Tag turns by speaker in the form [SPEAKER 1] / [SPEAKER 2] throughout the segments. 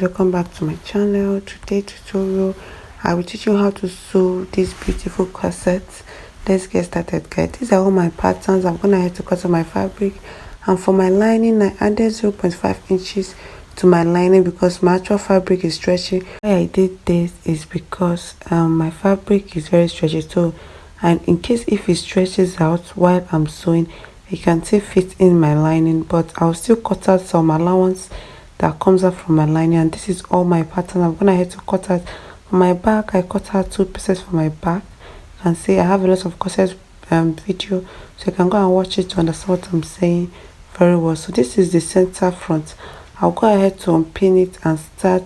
[SPEAKER 1] Welcome back to my channel. Today tutorial I will teach you how to sew this beautiful corset. Let's get started, guys. These are all my patterns. I'm gonna have to cut on my fabric, and for my lining I added 0.5 inches to my lining because my actual fabric is stretchy. Why I did this is because my fabric is very stretchy, so and in case if it stretches out while I'm sewing, it can still fit in my lining, but I'll still cut out some allowance that comes out from my lining. And this is all my pattern. I'm gonna have to cut out for my back. I cut out 2 pieces for my back. You can see I have a lot of corset video, so you can go and watch it to understand what I'm saying very well. So this is the center front. I'll go ahead to unpin it and start.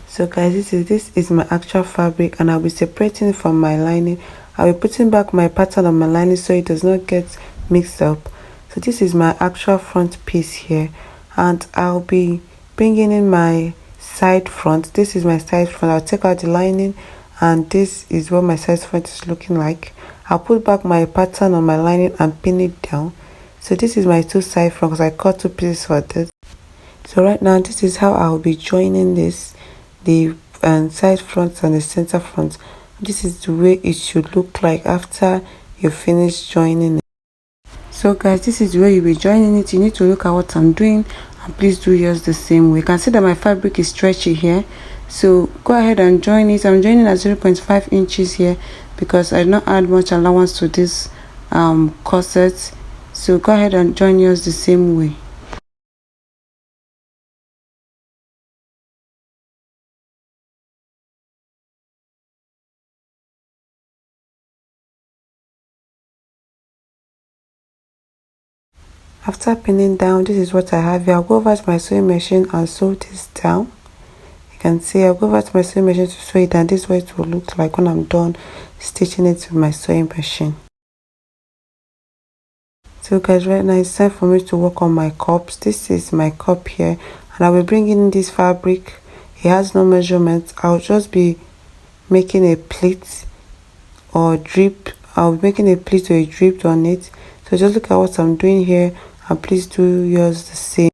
[SPEAKER 1] So guys, this is my actual fabric, and I'll be separating it from my lining. I'll be putting back my pattern on my lining so it does not get mixed up. So this is my actual front piece here, and I'll be bringing in my side front. This is my side front. I'll take out the lining, and this is what my side front is looking like. I'll put back my pattern on my lining and pin it down. So this is my two side front because I cut 2 pieces for this. So right now this is how I'll be joining this, the side front and the center front. This is the way it should look like after you finish joining it. So guys, this is where you'll be joining it. You need to look at what I'm doing, and please do yours the same way. You can see that my fabric is stretchy here, so go ahead and join it. I'm joining at 0.5 inches here because I did not add much allowance to this corset. So go ahead and join yours the same way. After pinning down, this is what I have here. I'll go over to my sewing machine and sew this down. You can see I'll go over to my sewing machine to sew it, and this is what it will look like when I'm done stitching it with my sewing machine. So guys, right now it's time for me to work on my cups. This is my cup here, and I'll be bringing in this fabric. It has no measurement. I'll just be making a pleat or drip. I'll be making a pleat or a drip on it. So just look at what I'm doing here, and please do yours the same.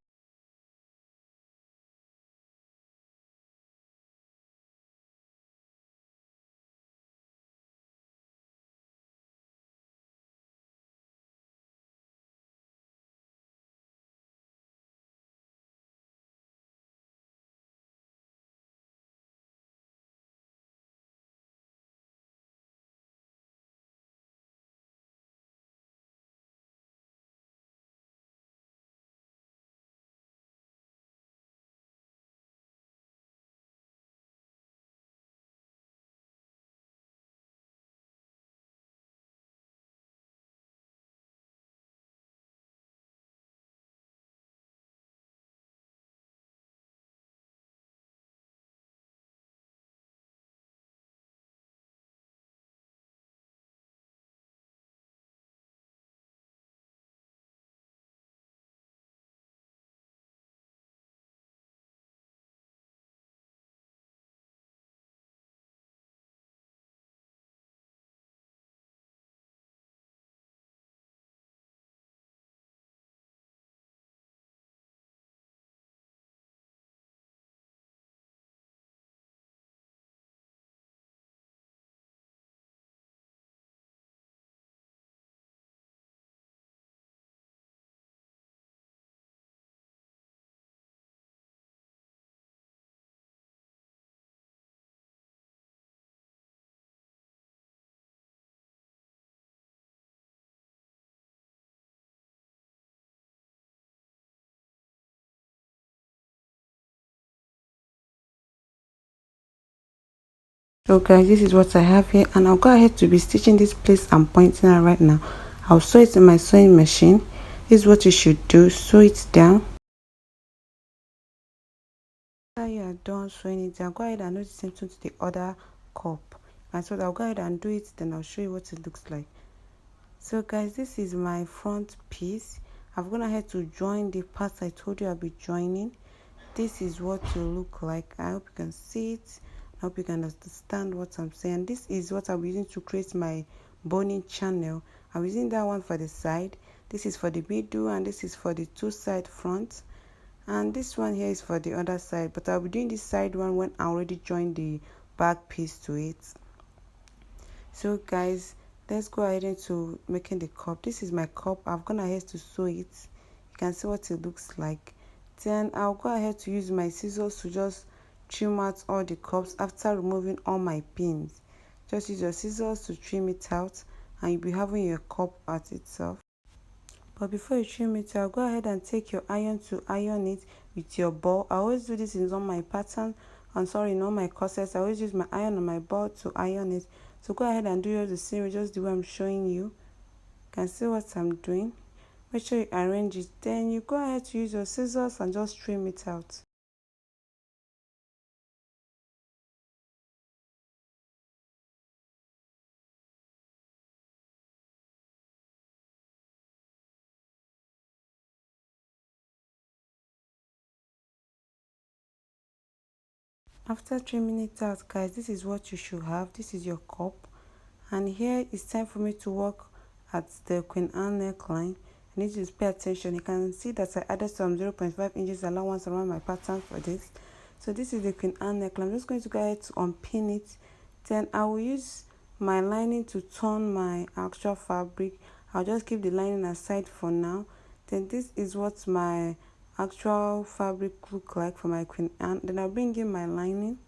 [SPEAKER 1] So guys, this is what I have here, and I'll go ahead to be stitching this place I'm pointing at right now. I'll sew it in my sewing machine. This is what you should do: sew it down. After you are done sewing it down, go ahead and do the same thing to the other cup. And so I'll go ahead and do it, then I'll show you what it looks like. So guys, this is my front piece. I'm gonna head to join the parts I told you I'll be joining. This is what it will look like. I hope you can see it. I hope you can understand what I'm saying. This is what I'm using to create my boning channel. I'm using that one for the side. This is for the middle, and this is for the two side front. And this one here is for the other side, but I'll be doing this side one when I already joined the back piece to it. So guys, let's go ahead into making the cup. This is my cup. I've gone ahead to sew it. You can see what it looks like. Then I'll go ahead to use my scissors to just trim out all the cups after removing all my pins. Just use your scissors to trim it out and you'll be having your cup at itself. But before you trim it, I'll go ahead and take your iron to iron it with your ball. I always do this in all my pattern. I'm sorry, in all my corsets. I always use my iron on my ball to iron it. So go ahead and do yours the same way, just the way I'm showing you. You can see what I'm doing. Make sure you arrange it. Then you go ahead to use your scissors and just trim it out. After trimming it out, guys, this is what you should have. This is your cup. And here it's time for me to work at the Queen Anne neckline. I need you to pay attention. You can see that I added some 0.5 inches allowance around my pattern for this. So this is the Queen Anne neckline. I'm just going to go ahead to unpin it. Then I will use my lining to turn my actual fabric. I'll just keep the lining aside for now. Then this is what my actual fabric look like for my Queen Anne. Then I'll bring in my lining.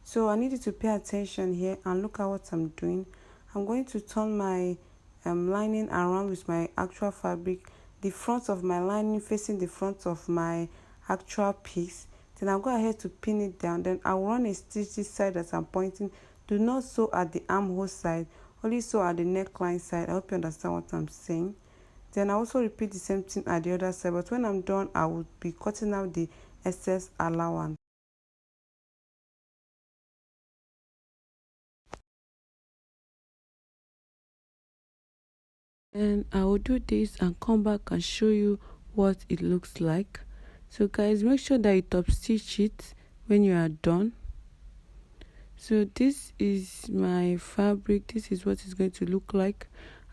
[SPEAKER 1] So I need you to pay attention here and look at what I'm doing. I'm going to turn my lining around with my actual fabric, the front of my lining facing the front of my actual piece. Then I'll go ahead to pin it down. Then I'll run a stitch this side that I'm pointing. Do not sew at the armhole side, only sew at the neckline side. I hope you understand what I'm saying. Then I also repeat the same thing at the other side, but when I'm done, I will be cutting out the excess allowance. And I will do this and come back and show you what it looks like. So guys, make sure that you top stitch it when you are done. So this is my fabric. This is what it's going to look like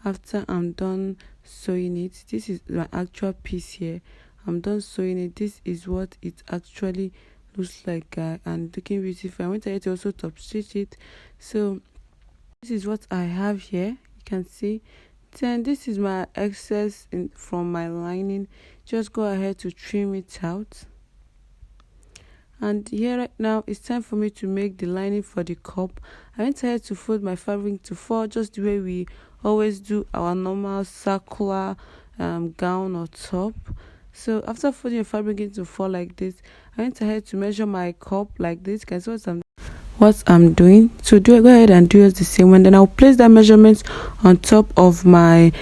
[SPEAKER 1] after I'm done sewing it. This is my actual piece here. I'm done sewing it. This is what it actually looks like, and looking beautiful. I went ahead to also top stitch it. So this is what I have here. You can see. Then this is my excess from my lining. Just go ahead to trim it out. And here right now it's time for me to make the lining for the cup. I went ahead to fold my fabric to four, just the way we always do our normal circular gown or top. So after folding your fabric into four like this, I went ahead to measure my cup like this. You can see what I'm doing. So go ahead and do it the same one. Then I'll place that measurement on top of my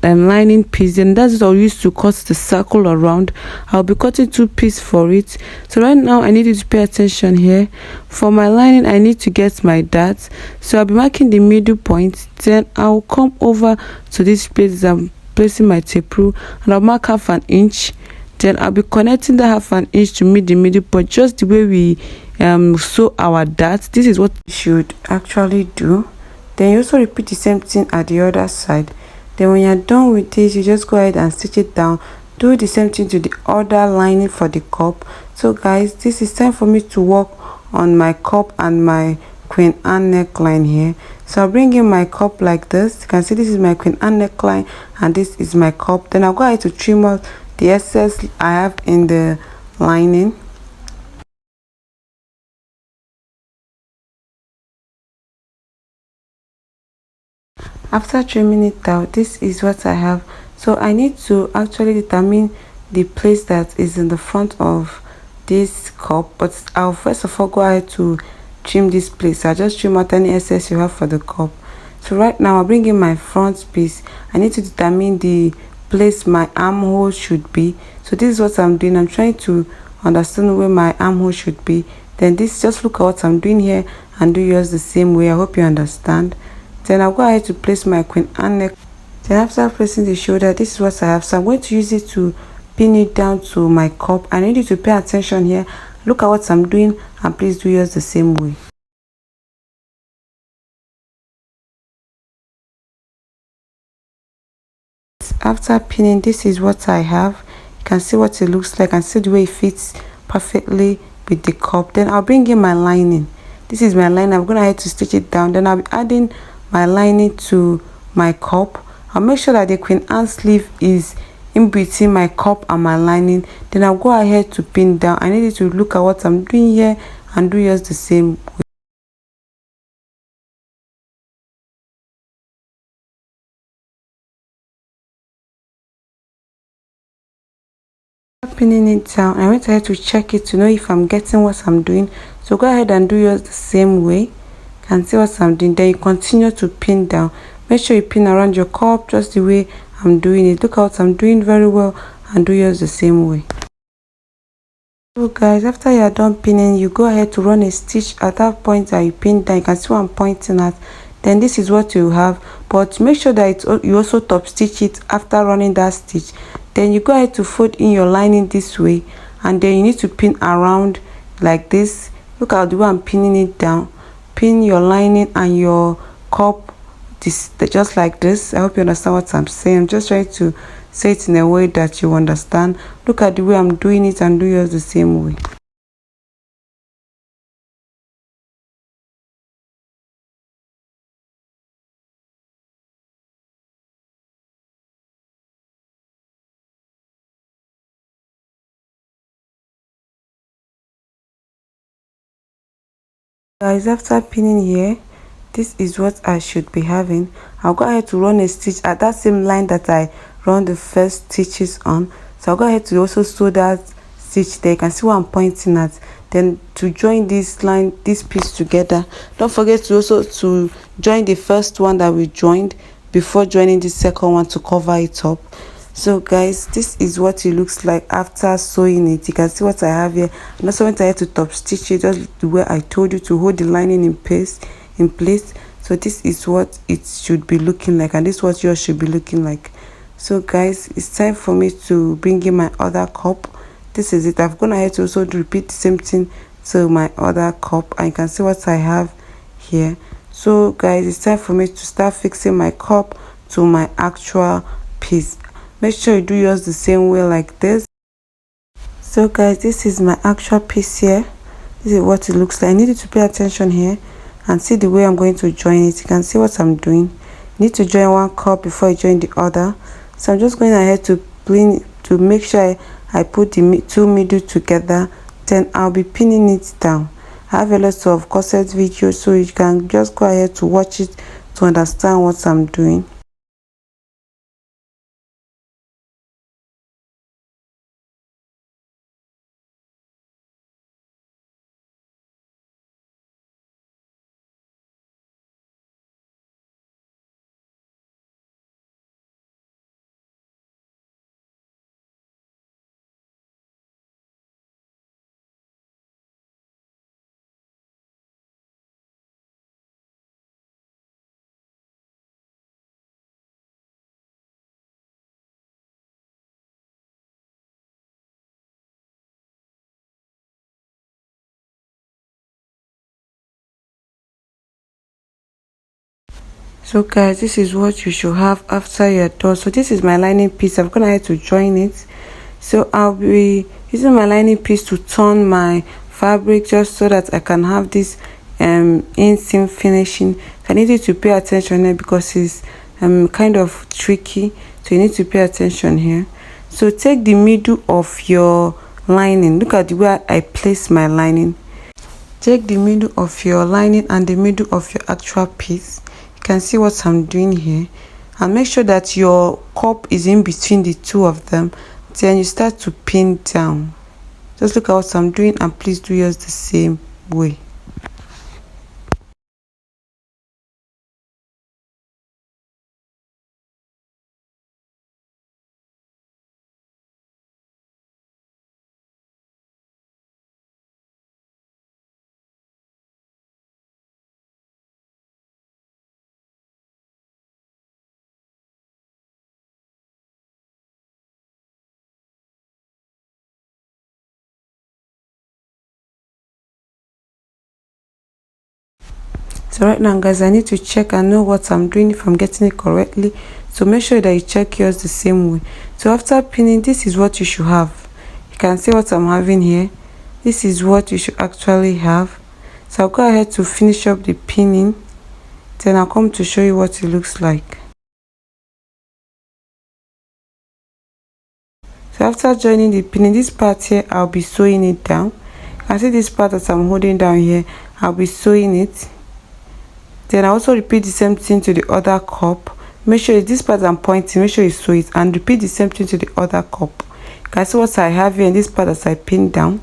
[SPEAKER 1] lining piece, and that's what I'll use to cut the circle around. I'll be cutting two pieces for it. So right now I need you to pay attention here. For my lining, I need to get my darts, so I'll be marking the middle point. Then I'll come over to this place. I'm placing my tape rule and I'll mark 1/2 inch. Then I'll be connecting that 1/2 inch to meet the middle point, just the way we sew our darts. This is what you should actually do. Then you also repeat the same thing at the other side. Then when you're done with this, you just go ahead and stitch it down. Do the same thing to the other lining for the cup. So guys, this is time for me to work on my cup and my Queen Anne neckline here. So I'll bring in my cup like this. You can see this is my Queen Anne neckline and this is my cup. Then I'll go ahead to trim out the excess I have in the lining. After trimming it out, this is what I have. So I need to actually determine the place that is in the front of this cup, but I'll first of all go ahead to trim this place. I just trim out any excess you have for the cup. So right now I'll bring in my front piece. I need to determine the place my armhole should be. So this is what I'm doing. I'm trying to understand where my armhole should be. Then this, just look at what I'm doing here and do yours the same way. I hope you understand. Then I'll go ahead to place my Queen Anne neck. Then after placing the shoulder, this is what I have. So I'm going to use it to pin it down to my cup. I need you to pay attention here. Look at what I'm doing and please do yours the same way. After pinning, this is what I have. You can see what it looks like and see the way it fits perfectly with the cup. Then I'll bring in my lining. This is my lining. I'm gonna have to stitch it down. Then I'll be adding my lining to my cup. I'll make sure that the Queen Anne sleeve is in between my cup and my lining. Then I'll go ahead to pin down. I need you to look at what I'm doing here and do yours the same way. Pinning it down, I went ahead to check it to know if I'm getting what I'm doing. So go ahead and do yours the same way. You can see what I'm doing. Then you continue to pin down. Make sure you pin around your cup just the way I'm doing it. Look at what I'm doing very well and do yours the same way. So guys, after you are done pinning, you go ahead to run a stitch at that point that you pin down. You can see what I'm pointing at. Then this is what you have, but make sure that you also top stitch it after running that stitch. Then you go ahead to fold in your lining this way, and then you need to pin around like this. Look at the way I'm pinning it down. Pin your lining and your cup just like this. I hope you understand what I'm saying. I'm just trying to say it in a way that you understand. Look at the way I'm doing it and do yours the same way. Guys, after pinning here, this is what I should be having. I'll go ahead to run a stitch at that same line that I run the first stitches on. So I'll go ahead to also sew that stitch there. You can see what I'm pointing at. Then to join this line, this piece together, don't forget to also to join the first one that we joined before joining the second one to cover it up. So guys, this is what it looks like after sewing it. You can see what I have here. I'm also going to have to top stitch it just the way I told you to hold the lining in place. So this is what it should be looking like, and this is what yours should be looking like. So guys, it's time for me to bring in my other cup. This is it. I've gone ahead to also repeat the same thing to my other cup, and you can see what I have here. So guys, it's time for me to start fixing my cup to my actual piece. Make sure you do yours the same way like this. So guys, this is my actual piece here. This is what it looks like. I need you to pay attention here and see the way I'm going to join it. You can see what I'm doing. You need to join one cup before you join the other. So I'm just going ahead to pin to make sure I put the two middle together. Then I'll be pinning it down. I have a lot of corset videos, so you can just go ahead to watch it to understand what I'm doing. So guys, this is what you should have after you're done. So this is my lining piece. I'm gonna have to join it. So I'll be using my lining piece to turn my fabric just so that I can have this inseam finishing. I need you to pay attention here because it's kind of tricky, so you need to pay attention here. So take the middle of your lining. Look at the way I place my lining. Take the middle of your lining and the middle of your actual piece. You can see what I'm doing here, and make sure that your cup is in between the two of them. Then you start to pin down. Just look at what I'm doing, and please do yours the same way. So right now guys, I need to check and know what I'm doing, if I'm getting it correctly. So make sure that you check yours the same way. So after pinning, this is what you should have. You can see what I'm having here. This is what you should actually have. So I'll go ahead to finish up the pinning, then I'll come to show you what it looks like. So after joining the pinning, this part here, I'll be sewing it down. You can see this part that I'm holding down here, I'll be sewing it. Then I also repeat the same thing to the other cup. Make sure this part I'm pointing, make sure you sew it, and repeat the same thing to the other cup. You can see what I have here in this part that I pinned down.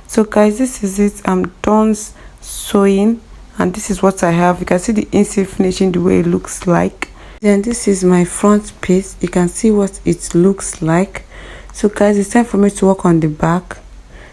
[SPEAKER 1] So guys, this is it. I'm done sewing, and this is what I have. You can see the inside finishing, the way it looks like. Then this is my front piece. You can see what it looks like. So guys, it's time for me to work on the back.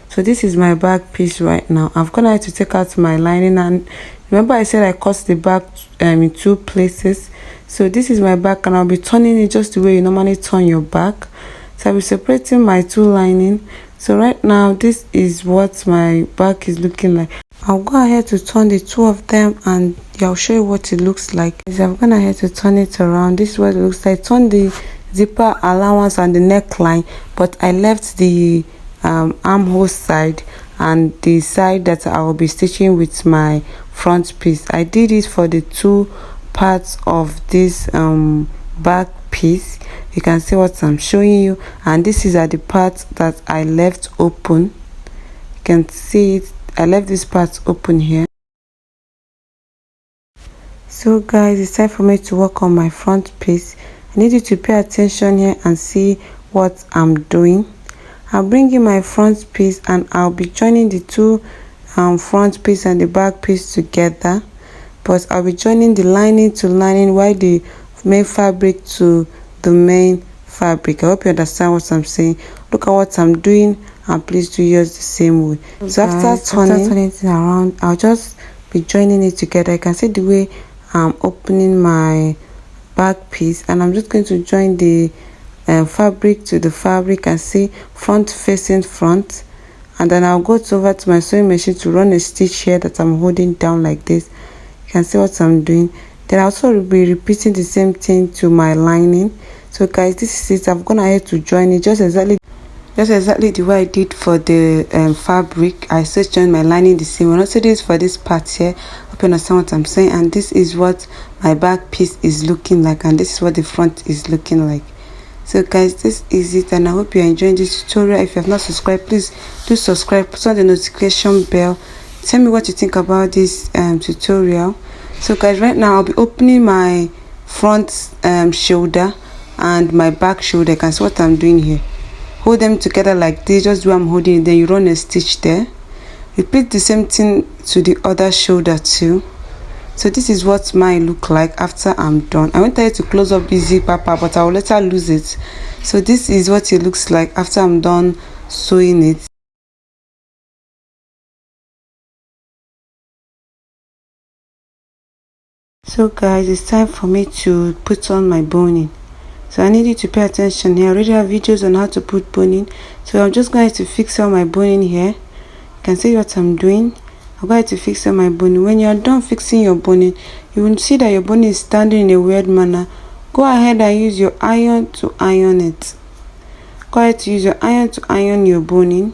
[SPEAKER 1] So this is my back piece right now. I'm gonna have to take out my lining, and remember I said I cut the back in 2 places. So this is my back, and I'll be turning it just the way you normally turn your back. So I'll be separating my 2 lining. So right now, this is what my back is looking like. I'll go ahead to turn the 2 of them, and I'll show you what it looks like. So I'm gonna ahead to turn it around. This is what it looks like. Turn the zipper allowance and the neckline, but I left the armhole side and the side that I will be stitching with my front piece. I did it for the 2 parts of this back piece. You can see what I'm showing you, and this is at the part that I left open. You can see it. I left this part open here. So guys, it's time for me to work on my front piece. I need you to pay attention here and see what I'm doing. I'm bringing my front piece, and I'll be joining the 2 front piece and the back piece together, but I'll be joining the lining to lining while the main fabric to the main fabric. I hope you understand what I'm saying. Look at what I'm doing, and please do yours the same way. So after turning it around, I'll just be joining it together. You can see the way I'm opening my back piece, and I'm just going to join the fabric to the fabric and see front facing front, and then I'll go over to my sewing machine to run a stitch here that I'm holding down like this. You can see what I'm doing. Then I'll also be repeating the same thing to my lining. So guys, this is it. I'm gonna ahead to join it just exactly the way I did for the fabric. I still joined my lining the same way. Also this for this part here. Hope you understand what I'm saying. And this is what my back piece is looking like, and this is what the front is looking like. So guys, this is it, and I hope you're enjoying this tutorial. If you have not subscribed, please do subscribe, put on the notification bell. Tell me what you think about this tutorial. So guys, right now I'll be opening my front shoulder and my back shoulder. You can see what I'm doing here. Hold them together like this, just do I'm holding it, then you run a stitch there. Repeat the same thing to the other shoulder too. So this is what mine look like after I'm done. I wanted to close up this zipper part, but I will later lose it. So this is what it looks like after I'm done sewing it. So guys, it's time for me to put on my boning. So I need you to pay attention here. I already have videos on how to put boning. So I'm just going to fix all my boning here. You can see what I'm doing. I'm going to fix my boning. When you are done fixing your boning, you will see that your boning is standing in a weird manner. Go ahead and use your iron to iron it. Go ahead to use your iron to iron your boning.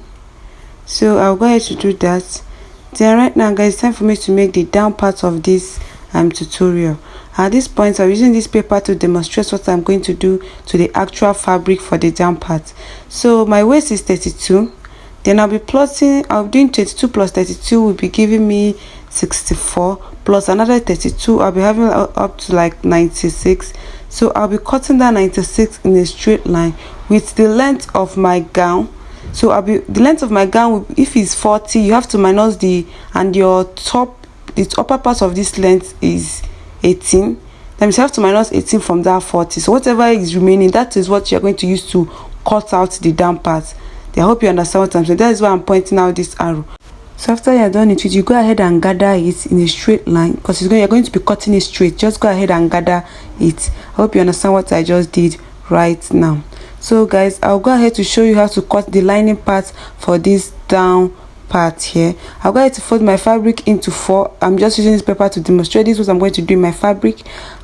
[SPEAKER 1] So I'll go ahead to do that. Then right now guys, it's time for me to make the down part of this tutorial. At this point, I'm using this paper to demonstrate what I'm going to do to the actual fabric for the down part. So my waist is 32. Then I'll be plotting, I'll be doing 22 plus 32 will be giving me 64, plus another 32, I'll be having up to like 96. So I'll be cutting that 96 in a straight line with the length of my gown. So the length of my gown, if it's 40, you have to minus the upper part of this length is 18. That means you have to minus 18 from that 40. So whatever is remaining, that is what you're going to use to cut out the down part. I hope you understand what I'm saying. That is why I'm pointing out this arrow. So after you're done it, you go ahead and gather it in a straight line, because you're going to be cutting it straight. Just go ahead and gather it. I hope you understand what I just did right now. So guys, I'll go ahead to show you how to cut the lining part for this down part here. I'll go ahead to fold my fabric into 4. I'm just using this paper to demonstrate this, what I'm going to do in my fabric.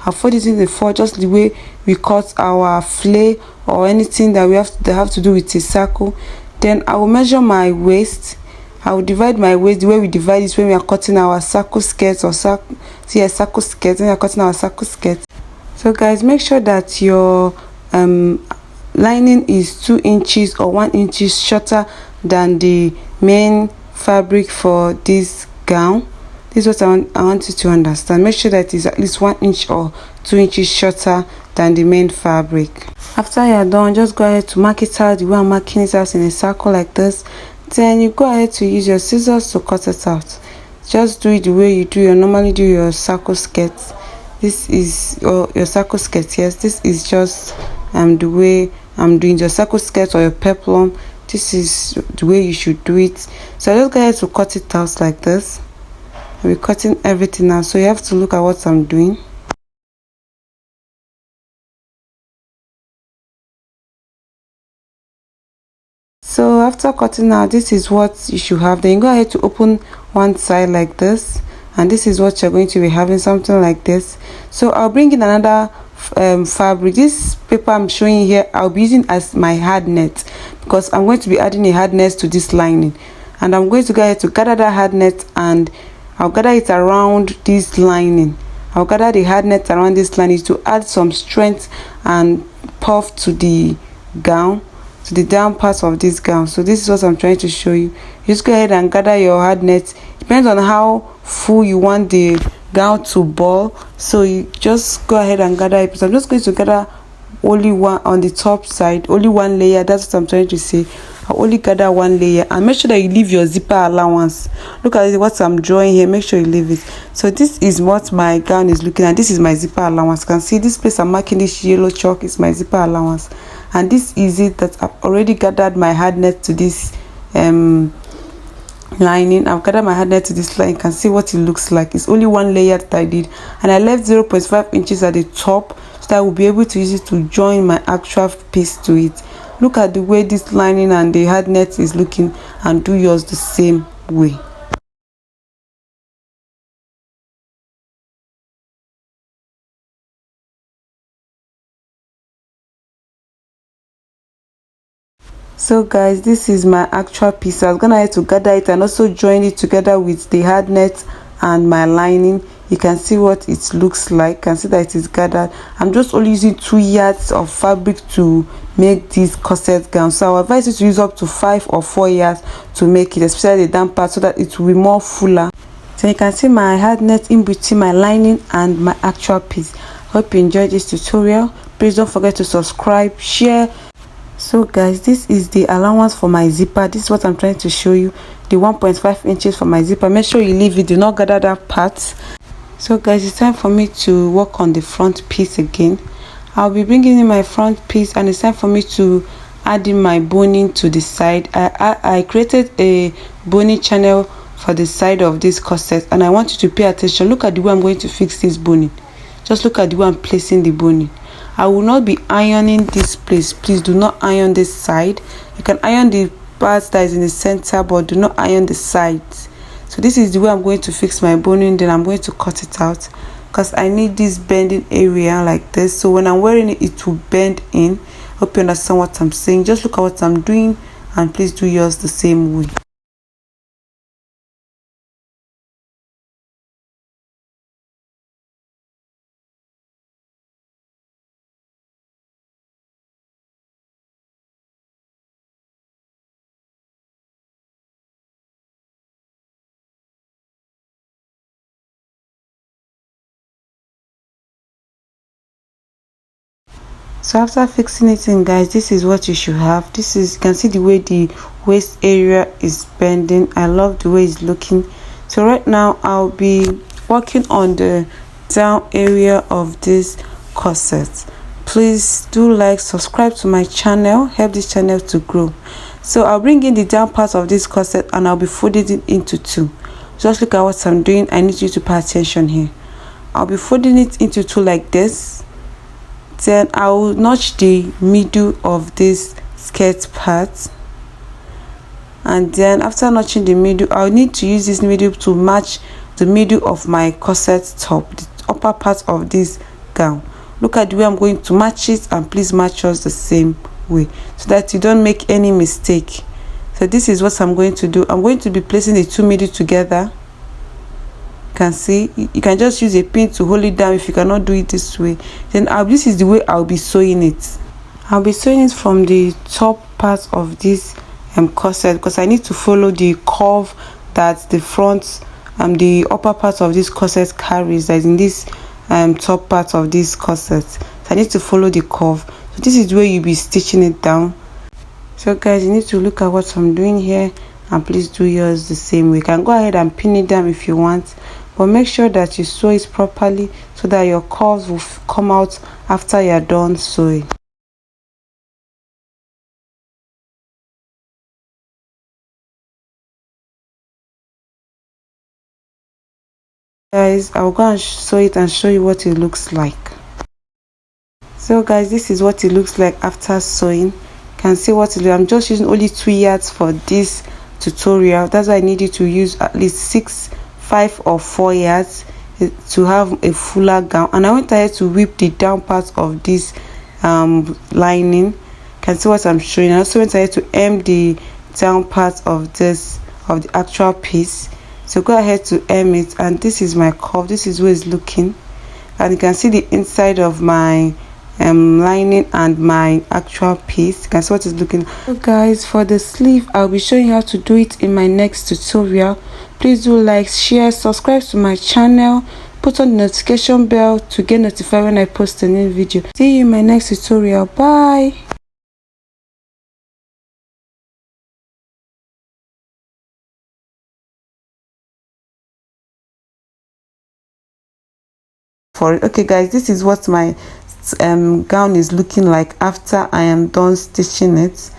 [SPEAKER 1] I'll fold it in the four, just the way we cut our flare or anything that have to do with a circle. Then I will measure my waist. I will divide my waist the way we divide it when we are cutting our circle skirts or circle skirts, when we are cutting our circle skirts. So guys, make sure that your lining is 2 inches or 1 inch shorter than the main fabric for this gown. This is what I want you to understand. Make sure that it is at least 1 inch or 2 inches shorter than the main fabric. After you're done, just go ahead to mark it out the way I'm marking it out in a circle like this. Then you go ahead to use your scissors to cut it out. Just do it the way you normally do your circle skirts. This is your circle skirt. Yes, this is just the way I'm doing your circle skirt or your peplum. This is the way you should do it. So I just go ahead to cut it out like this. I'll be cutting everything out, so you have to look at what I'm doing. So after cutting out, this is what you should have. Then you go ahead to open one side like this, and this is what you're going to be having, something like this. So I'll bring in another fabric. This paper I'm showing here, I'll be using as my hard net, because I'm going to be adding a hard net to this lining, and I'm going to go ahead to gather that hard net, and I'll gather it around this lining. I'll gather the hard net around this lining to add some strength and puff to the gown, to the down part of this gown. So this is what I'm trying to show you. Just go ahead and gather your hard net. Depends on how full you want the gown to ball, so you just go ahead and gather it. So I'm just going to gather only one on the top side, only one layer. That's what I'm trying to say. I'll only gather one layer, and make sure that you leave your zipper allowance. Look at what I'm drawing here. Make sure you leave it. So this is what my gown is looking at. This is my zipper allowance. You can see this place I'm marking, this yellow chalk is my zipper allowance, and this is it that I've already gathered my hard net to this lining. I've gathered my hard net to this line. You can see what it looks like. It's only one layer that I did, and I left 0.5 inches at the top so that I will be able to use it to join my actual piece to it. Look at the way this lining and the hard net is looking, and do yours the same way. So guys, this is my actual piece. I was gonna have to gather it and also join it together with the hard net and my lining. You can see what it looks like. You can see that it is gathered. I'm just only using 2 yards of fabric to make this corset gown, so I advise you to use up to 5 or 4 yards to make it, especially the down part, so that it will be more fuller. So you can see my hard net in between my lining and my actual piece. Hope you enjoyed this tutorial. Please don't forget to subscribe, share. So guys, this is the allowance for my zipper. This is what I'm trying to show you, the 1.5 inches for my zipper. Make sure you leave it, do not gather that part. So guys, it's time for me to work on the front piece again. I'll be bringing in my front piece, and it's time for me to add in my boning to the side. I created a boning channel for the side of this corset, and I want you to pay attention. Look at the way I'm going to fix this boning. Just look at the way I'm placing the boning. I will not be ironing this place. Please do not iron this side. You can iron the part that is in the center, but do not iron the sides. So this is the way I'm going to fix my boning. Then I'm going to cut it out, because I need this bending area like this, so when I'm wearing it, it will bend in. Hope you understand what I'm saying. Just look at what I'm doing, and please do yours the same way. So after fixing it in, guys, this is what you should have. This is, you can see the way the waist area is bending. I love the way it's looking. So right now I'll be working on the down area of this corset. Please do like, subscribe to my channel, help this channel to grow. So I'll bring in the down part of this corset, and I'll be folding it into 2. Just look at what I'm doing. I need you to pay attention here. I'll be folding it into 2 like this. Then I will notch the middle of this skirt part, and then after notching the middle, I'll need to use this middle to match the middle of my corset top, the upper part of this gown. Look at the way I'm going to match it, and please match us the same way so that you don't make any mistake. So this is what I'm going to do. I'm going to be placing the two middle together. You can see, you can just use a pin to hold it down if you cannot do it this way. Then this is the way I'll be sewing it. I'll be sewing it from the top part of this corset, because I need to follow the curve that the front the upper part of this corset carries, that is in this top part of this corset. So I need to follow the curve. So this is the way you'll be stitching it down. So guys, you need to look at what I'm doing here, and please do yours the same way. You can go ahead and pin it down if you want, but make sure that you sew it properly so that your curves will come out after you're done sewing. Guys, I'll go and sew it and show you what it looks like. So guys, this is what it looks like after sewing. You can see what it is. I'm just using only 2 yards for this tutorial. That's why I need you to use at least 5 or 4 yards to have a fuller gown. And I went ahead to whip the down part of this lining. You can see what I'm showing. I also went ahead to hem the down part of the actual piece. So go ahead to hem it, and this is my curve. This is where it's looking, and you can see the inside of my lining and my actual piece. You can see what it's looking. So guys, for the sleeve, I'll be showing you how to do it in my next tutorial. Please do like, share, subscribe to my channel, put on the notification bell to get notified when I post a new video. See you in my next tutorial. Bye. Okay guys, this is what my gown is looking like after I am done stitching it.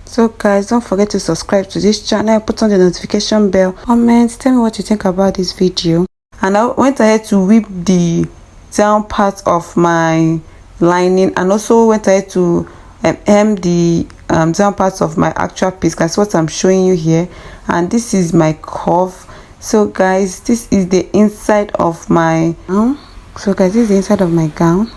[SPEAKER 1] So guys, don't forget to subscribe to this channel, put on the notification bell, comment, tell me what you think about this video. And I went ahead to whip the down part of my lining, and also went ahead to hem the down part of my actual piece. That's what I'm showing you here, and this is my curve. So guys, this is the inside of my gown. So guys, this is the inside of my gown.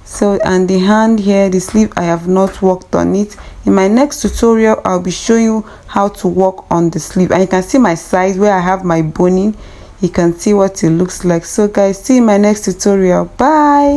[SPEAKER 1] So, and the hand here, the sleeve, I have not worked on it. In my next tutorial, I'll be showing you how to work on the sleeve, and you can see my size where I have my boning. You can see what it looks like. So guys, see you in my next tutorial. Bye.